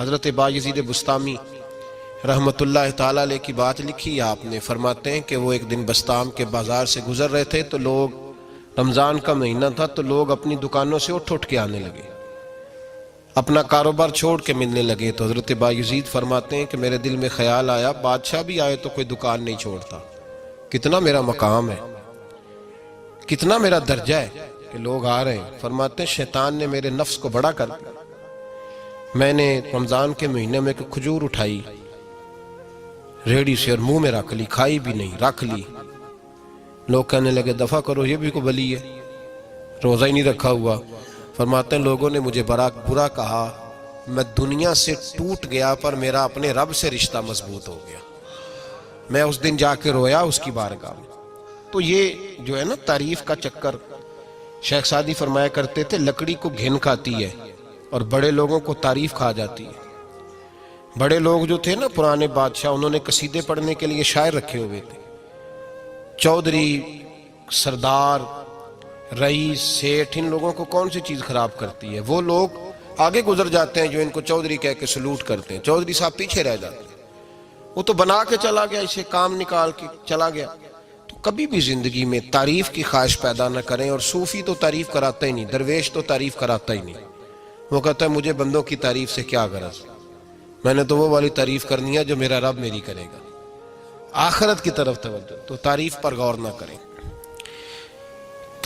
حضرت بایزید بسطامی رحمت اللہ تعالیٰ علیہ کی بات لکھی آپ نے، فرماتے ہیں کہ وہ ایک دن بسطام کے بازار سے گزر رہے تھے تو لوگ، رمضان کا مہینہ تھا تو لوگ اپنی دکانوں سے اٹھ کے آنے لگے، اپنا کاروبار چھوڑ کے ملنے لگے۔ تو حضرت بایزید فرماتے ہیں کہ میرے دل میں خیال آیا بادشاہ بھی آئے تو کوئی دکان نہیں چھوڑتا، کتنا میرا مقام ہے، کتنا میرا درجہ ہے کہ لوگ آ رہے ہیں۔ فرماتے ہیں شیطان نے میرے نفس کو بڑا کر دیا، میں نے رمضان کے مہینے میں ایک کھجور اٹھائی ریڑھی سے اور منہ میں رکھ لی، کھائی بھی نہیں، رکھ لی۔ لوگ کہنے لگے دفع کرو، یہ بھی کو بلی ہے، روزہ ہی نہیں رکھا ہوا۔ فرماتے ہیں لوگوں نے مجھے برا کہا، میں دنیا سے ٹوٹ گیا پر میرا اپنے رب سے رشتہ مضبوط ہو گیا۔ میں اس دن جا کے رویا اس کی بارگاہ میں۔ تو یہ جو ہے نا تعریف کا چکر، شیخ سعدی فرمایا کرتے تھے لکڑی کو گھن کھاتی ہے اور بڑے لوگوں کو تعریف کھا جاتی ہے۔ بڑے لوگ جو تھے نا پرانے بادشاہ، انہوں نے قصیدے پڑھنے کے لیے شاعر رکھے ہوئے تھے، چودھری، سردار، رئیس، سیٹھ، ان لوگوں کو کون سی چیز خراب کرتی ہے؟ وہ لوگ آگے گزر جاتے ہیں جو ان کو چودھری کہہ کے سلوٹ کرتے ہیں، چودھری صاحب پیچھے رہ جاتے ہیں، وہ تو بنا کے چلا گیا، اسے کام نکال کے چلا گیا۔ تو کبھی بھی زندگی میں تعریف کی خواہش پیدا نہ کریں، اور صوفی تو تعریف کراتا ہی نہیں، درویش تو تعریف کراتا ہی نہیں، وہ کہتا ہے مجھے بندوں کی تعریف سے کیا غرض، میں نے تو وہ والی تعریف کرنی ہے جو میرا رب میری کرے گا۔ آخرت کی طرف توجہ، تو تعریف پر غور نہ کریں،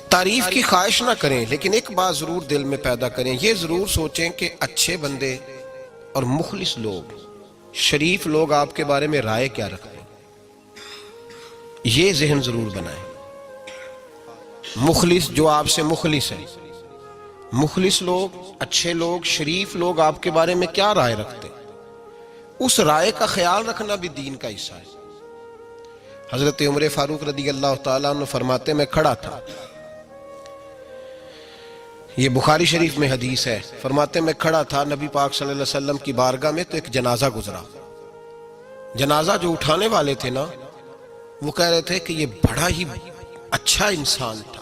تعریف کی خواہش نہ کریں، لیکن ایک بات ضرور دل میں پیدا کریں، یہ ضرور سوچیں کہ اچھے بندے اور مخلص لوگ، شریف لوگ آپ کے بارے میں رائے کیا رکھتے ہیں، یہ ذہن ضرور بنائیں۔ مخلص جو آپ سے مخلص ہے، مخلص لوگ، اچھے لوگ، شریف لوگ آپ کے بارے میں کیا رائے رکھتے ہیں، اس رائے کا خیال رکھنا بھی دین کا حصہ ہے۔ حضرت عمر فاروق رضی اللہ تعالیٰ عنہ فرماتے میں کھڑا تھا، یہ بخاری شریف میں حدیث ہے، فرماتے میں کھڑا تھا نبی پاک صلی اللہ علیہ وسلم کی بارگاہ میں، تو ایک جنازہ گزرا۔ جنازہ جو اٹھانے والے تھے نا، وہ کہہ رہے تھے کہ یہ بڑا ہی اچھا انسان تھا،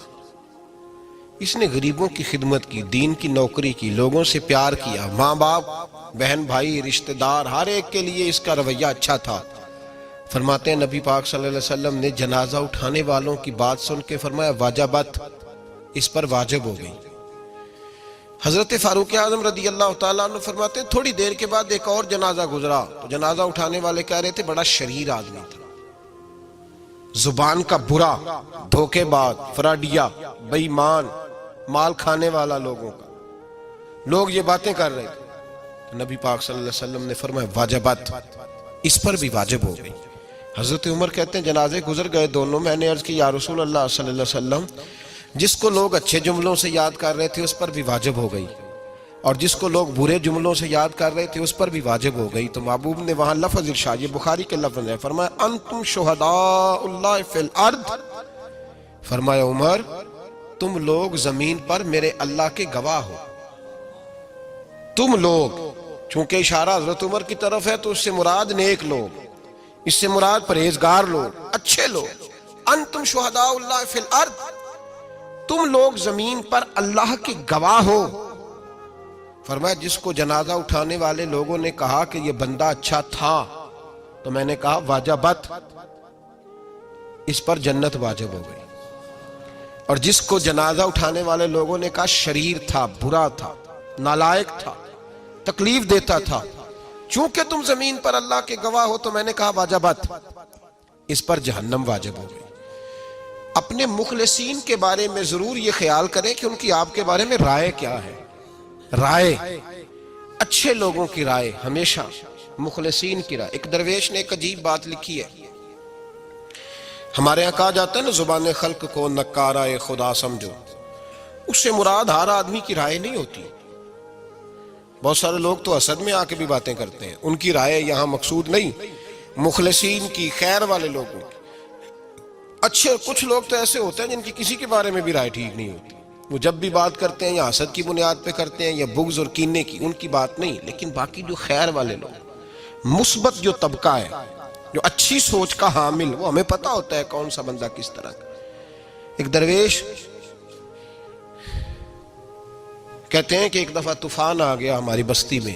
اس نے غریبوں کی خدمت کی، دین کی نوکری کی، لوگوں سے پیار کیا، ماں باپ، بہن بھائی، رشتہ دار، ہر ایک کے لیے اس کا رویہ اچھا تھا۔ فرماتے ہیں نبی پاک صلی اللہ علیہ وسلم نے جنازہ اٹھانے والوں کی بات سن کے فرمایا واجبت، اس پر واجب ہو گئی۔ حضرت فاروق اعظم رضی اللہ تعالیٰ عنہ فرماتے ہیں تھوڑی دیر کے بعد ایک اور جنازہ گزرا، تو جنازہ اٹھانے والے کہہ رہے تھے بڑا شریر آدمی تھا، زبان کا برا، دھوکے باز، فراڈیا، بے ایمان، مال کھانے والا لوگوں کا، لوگ یہ باتیں کر رہے تھے۔ تو نبی پاک صلی اللہ علیہ وسلم نے فرمایا واجبت، اس پر بھی واجب ہو گئی۔ حضرت عمر کہتے ہیں جنازے گزر گئے دونوں، میں نے عرض کی یا رسول اللہ صلی اللہ علیہ وسلم، جس کو لوگ اچھے جملوں سے یاد کر رہے تھے اس پر بھی واجب ہو گئی، اور جس کو لوگ برے جملوں سے یاد کر رہے تھے اس پر بھی واجب ہو گئی۔ تو محبوب نے وہاں لفظ ارشاد، یہ بخاری کے لفظ ہے، فرمایا انتم شہداء اللہ فی الارض، فرمایا عمر تم لوگ زمین پر میرے اللہ کے گواہ ہو، تم لوگ، چونکہ اشارہ حضرت عمر کی طرف ہے تو اس سے مراد نیک لوگ، اس سے مراد پرہیزگار لوگ، اچھے لوگ، انتم شہداء اللہ فی الارض، تم لوگ زمین پر اللہ کے گواہ ہو۔ فرمایا جس کو جنازہ اٹھانے والے لوگوں نے کہا کہ یہ بندہ اچھا تھا، تو میں نے کہا واجبت، اس پر جنت واجب ہو گئی، اور جس کو جنازہ اٹھانے والے لوگوں نے کہا شریر تھا، برا تھا، نالائق تھا، تکلیف دیتا تھا، چونکہ تم زمین پر اللہ کے گواہ ہو، تو میں نے کہا واجبت، اس پر جہنم واجب ہو گئی۔ اپنے مخلصین کے بارے میں ضرور یہ خیال کریں کہ ان کی آپ کے بارے میں رائے کیا ہے، رائے، اچھے لوگوں کی رائے، ہمیشہ مخلصین کی رائے۔ ایک درویش نے ایک عجیب بات لکھی ہے، ہمارے یہاں کہا جاتا ہے نا زبان خلق کو نکارہ خدا سمجھو، اس سے مراد ہر آدمی کی رائے نہیں ہوتی، بہت سارے لوگ تو حسد میں آ کے بھی باتیں کرتے ہیں، ان کی رائے یہاں مقصود نہیں، مخلصین کی، خیر والے لوگوں کی۔ اچھے کچھ لوگ تو ایسے ہوتے ہیں جن کی کسی کے بارے میں بھی رائے ٹھیک نہیں ہوتی، وہ جب بھی بات کرتے ہیں یا حسد کی بنیاد پہ کرتے ہیں یا بغض اور کینے کی، ان کی بات نہیں، لیکن باقی جو خیر والے لوگ، مثبت جو طبقہ ہے، جو اچھی سوچ کا حامل، وہ ہمیں پتہ ہوتا ہے کون سا بندہ کس طرح کا۔ ایک درویش کہتے ہیں کہ ایک دفعہ طوفان آ گیا ہماری بستی میں،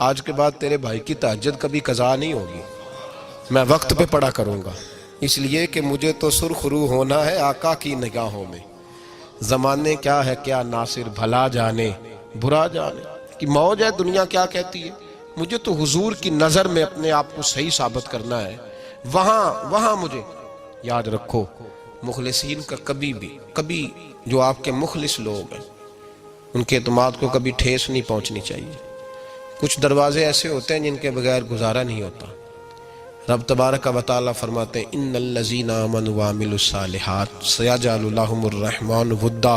آج کے بعد تیرے بھائی کی تہجد کبھی قضا نہیں ہوگی، میں وقت پہ پڑھا کروں گا، اس لیے کہ مجھے تو سرخ رو ہونا ہے آقا کی نگاہوں میں۔ زمانے کیا ہے کیا ناصر، بھلا جانے برا جانے کہ موج ہے دنیا کیا کہتی ہے، مجھے تو حضور کی نظر میں اپنے آپ کو صحیح ثابت کرنا ہے۔ وہاں مجھے یاد رکھو، مخلصین کا کبھی جو آپ کے مخلص لوگ ہیں ان کے اعتماد کو کبھی ٹھیس نہیں پہنچنی چاہیے۔ کچھ دروازے ایسے ہوتے ہیں جن کے بغیر گزارا نہیں ہوتا۔ رب تبارک و تعالیٰ فرماتے ہیں ان الذین آمنوا وعملوا الصالحات سیجعل لهم الرحمن ودا،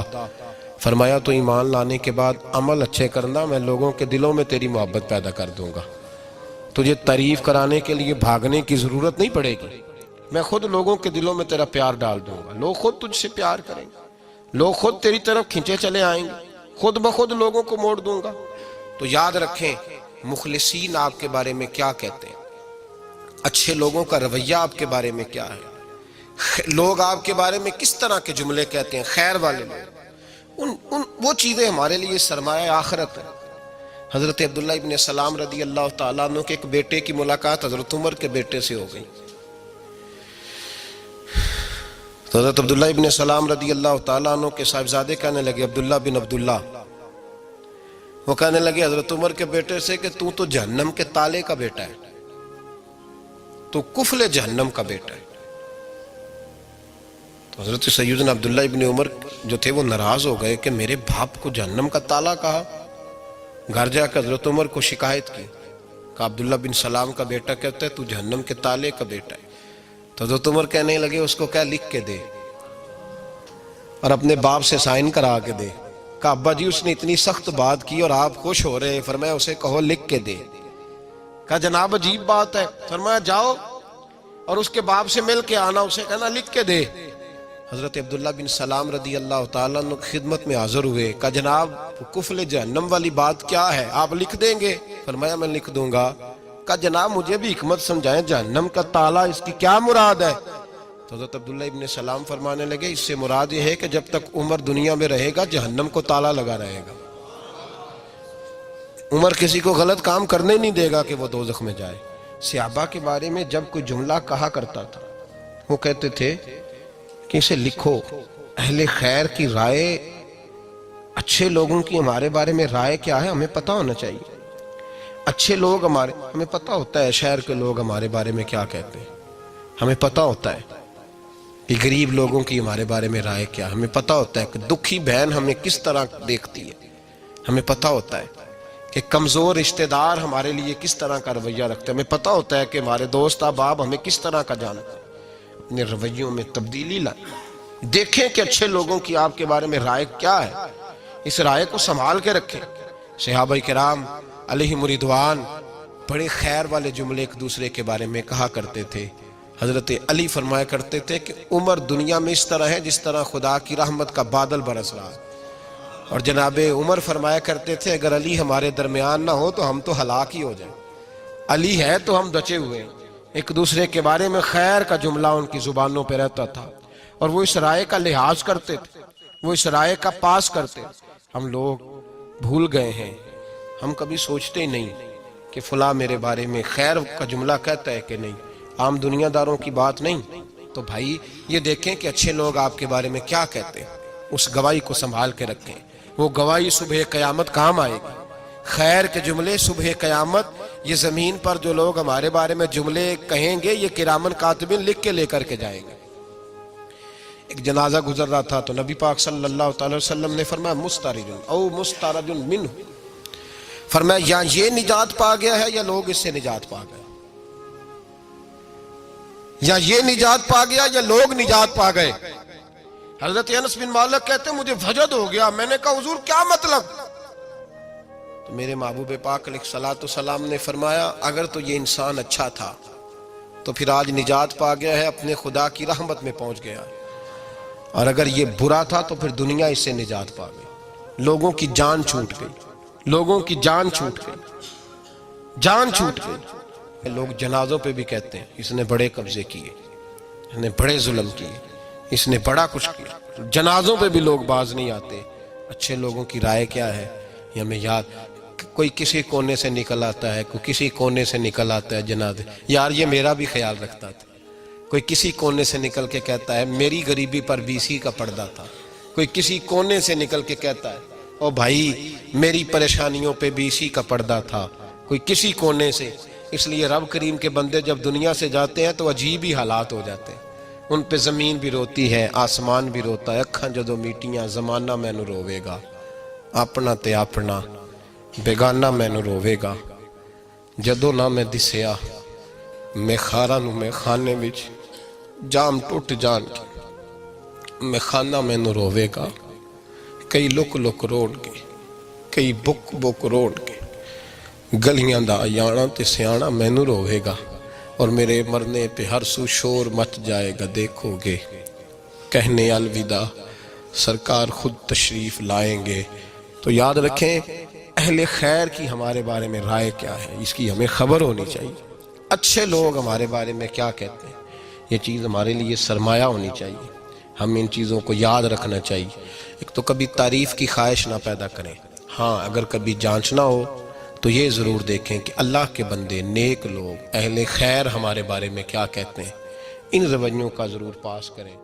فرمایا تو ایمان لانے کے بعد عمل اچھے کرنا، میں لوگوں کے دلوں میں تیری محبت پیدا کر دوں گا۔ تجھے تعریف کرانے کے لیے بھاگنے کی ضرورت نہیں پڑے گی، میں خود لوگوں کے دلوں میں تیرا پیار ڈال دوں گا، لوگ خود تجھ سے پیار کریں گے، لوگ خود تیری طرف کھنچے چلے آئیں گے، خود بخود لوگوں کو موڑ دوں گا۔ تو یاد رکھیں مخلصین آپ کے بارے میں کیا کہتے ہیں، اچھے لوگوں کا رویہ آپ کے بارے میں کیا ہے، لوگ آپ کے بارے میں کس طرح کے جملے کہتے ہیں، خیر والے لوگ، وہ چیزیں ہمارے لیے سرمایہ آخرت ہے۔ حضرت عبداللہ ابن سلام رضی اللہ تعالیٰ عنہ کے ایک بیٹے کی ملاقات حضرت عمر کے بیٹے سے ہو گئی۔ تو حضرت عبداللہ ابن سلام رضی اللہ تعالیٰ عنہ کے صاحبزادے کہنے لگے عبداللہ بن عبداللہ، وہ کہنے لگے حضرت عمر کے بیٹے سے کہ تو جہنم کے تالے کا بیٹا ہے، تو کفل جہنم کا بیٹا ہے۔ تو حضرت سیدنا عبداللہ ابن عمر جو تھے وہ ناراض ہو گئے کہ میرے باپ کو جہنم کا تالا کہا۔ گھر جا کر حضرت عمر کو شکایت کی، کہ عبداللہ بن سلام کا بیٹا کہتا ہے تو جہنم کے تالے کا بیٹا ہے۔ تو حضرت عمر کہنے لگے اس کو کیا لکھ کے دے اور اپنے باپ سے سائن کرا کے دے۔ کہ ابا جی اس نے اتنی سخت بات کی اور آپ خوش ہو رہے ہیں، فرمایا اسے کہو لکھ کے دے۔ کہا جناب عجیب بات ہے، فرمایا جاؤ اور اس کے باپ سے مل کے آنا، اسے کہنا لکھ کے دے۔ حضرت عبداللہ بن سلام رضی اللہ تعالیٰ عنہ خدمت میں حاضر ہوئے، کہا جناب کفل جہنم والی بات کیا ہے، آپ لکھ دیں گے؟ فرمایا میں لکھ دوں گا۔ کہا جناب مجھے بھی حکمت سمجھائیں، جہنم کا تالا اس کی کیا مراد ہے؟ تو حضرت عبداللہ ابن سلام فرمانے لگے اس سے مراد یہ ہے کہ جب تک عمر دنیا میں رہے گا جہنم کو تالا لگا رہے گا، عمر کسی کو غلط کام کرنے نہیں دے گا کہ وہ دوزخ میں جائے۔ صحابہ کے بارے میں جب کوئی جملہ کہا کرتا تھا وہ کہتے تھے کہ اسے لکھو، اہل خیر کی رائے، اچھے لوگوں کی ہمارے بارے میں رائے کیا ہے ہمیں پتہ ہونا چاہیے۔ اچھے لوگ ہمیں پتہ ہوتا ہے شہر کے لوگ ہمارے بارے میں کیا کہتے ہیں، ہمیں پتہ ہوتا ہے کہ غریب لوگوں کی ہمارے بارے میں رائے کیا، ہمیں پتہ ہوتا ہے کہ دکھی بہن ہمیں کس طرح دیکھتی ہے، ہمیں پتہ ہوتا ہے کہ کمزور رشتہ دار ہمارے لیے کس طرح کا رویہ رکھتے ہیں، ہمیں پتہ ہوتا ہے کہ ہمارے دوست احباب ہمیں کس طرح کا جانتے ہیں۔ اپنے رویوں میں تبدیلی لائیں، دیکھیں کہ اچھے لوگوں کی آپ کے بارے میں رائے کیا ہے، اس رائے کو سنبھال کے رکھیں۔ صحابہ کرام علیہم رضوان بڑے خیر والے جملے ایک دوسرے کے بارے میں کہا کرتے تھے۔ حضرت علی فرمایا کرتے تھے کہ عمر دنیا میں اس طرح ہے جس طرح خدا کی رحمت کا بادل برس رہا ہے، اور جناب عمر فرمایا کرتے تھے اگر علی ہمارے درمیان نہ ہو تو ہم تو ہلاک ہی ہو جائیں، علی ہے تو ہم بچے ہوئے ہیں۔ ایک دوسرے کے بارے میں خیر کا جملہ ان کی زبانوں پہ رہتا تھا اور وہ اس رائے کا لحاظ کرتے تھے، وہ اس رائے کا پاس کرتے۔ ہم لوگ بھول گئے ہیں، ہم کبھی سوچتے ہی نہیں کہ فلاں میرے بارے میں خیر کا جملہ کہتا ہے کہ نہیں، عام دنیا داروں کی بات نہیں۔ تو بھائی یہ دیکھیں کہ اچھے لوگ آپ کے بارے میں کیا کہتے ہیں، اس گواہی کو سنبھال کے رکھیں، وہ گواہی صبح قیامت کام آئے گی۔ خیر کے جملے صبح قیامت، یہ زمین پر جو لوگ ہمارے بارے میں جملے کہیں گے یہ کرامن کاتبین لکھ کے لے کر کے جائیں گے۔ ایک جنازہ گزر رہا تھا تو نبی پاک صلی اللہ تعالی وسلم نے فرمایا مسترج او مسترج منہ، فرمایا یا یہ نجات پا گیا ہے یا لوگ اس سے نجات پا گئے، یا یہ نجات پا گیا یا لوگ نجات پا گئے۔ حضرت انس بن مالک کہتے ہیں مجھے وجد ہو گیا، میں نے کہا حضور کیا مطلب؟ تو میرے محبوب پاک علیہ الصلوۃ والسلام نے فرمایا اگر تو یہ انسان اچھا تھا تو پھر آج نجات پا گیا ہے، اپنے خدا کی رحمت میں پہنچ گیا، اور اگر یہ برا تھا تو پھر دنیا اس سے نجات پا گئی۔ لوگوں کی جان چھوٹ گئی، لوگوں کی جان چھوٹ گئی، جان چھوٹ گئی۔ لوگ جنازوں پہ بھی کہتے ہیں اس نے بڑے قبضے کیے، اس نے بڑے ظلم کیے، اس نے بڑا کچھ کیا۔ جنازوں پہ بھی لوگ باز نہیں آتے۔ اچھے لوگوں کی رائے کیا ہے یہ ہمیں یاد۔ کوئی کسی کونے سے نکل آتا ہے، کوئی کسی کونے سے نکل آتا ہے جنازے. یار یہ میرا بھی خیال رکھتا تھا. کوئی کسی کونے سے نکل کے کہتا ہے میری غریبی پر BC کا پردہ تھا. کوئی کسی کونے سے نکل کے کہتا ہے او بھائی میری پریشانیوں پہ BC کا پردہ تھا. کوئی کسی کونے سے. اس لیے رب کریم کے بندے جب دنیا سے جاتے ہیں تو عجیب ہی حالات ہو جاتے ہیں. ان پہ زمین بھی روتی ہے، آسمان بھی روتا ہے. اکھاں جدو میٹیاں زمانہ مینوں روے گا، اپنا تے اپنا بیگانہ مینوں روے گا. جدو نہ میں دسیا میں خاراں نوں میں خانے وچ جام ٹوٹ جان کے میں خانہ مینوں روے گا. کئی لک لک روڑ کے، کئی بک بک روڑ کے گلیاں دا یانا تے سیانا مینوں روے گا. اور میرے مرنے پہ ہر سو شور مچ جائے گا دیکھو گے. کہنے الوداع سرکار خود تشریف لائیں گے. تو یاد رکھیں اہل خیر کی ہمارے بارے میں رائے کیا ہے، اس کی ہمیں خبر ہونی چاہیے. اچھے لوگ ہمارے بارے میں کیا کہتے ہیں، یہ چیز ہمارے لیے سرمایہ ہونی چاہیے. ہم ان چیزوں کو یاد رکھنا چاہیے. ایک تو کبھی تعریف کی خواہش نہ پیدا کریں. ہاں اگر کبھی جانچنا ہو تو یہ ضرور دیکھیں کہ اللہ کے بندے، نیک لوگ، اہل خیر ہمارے بارے میں کیا کہتے ہیں. ان رویوں کا ضرور پاس کریں.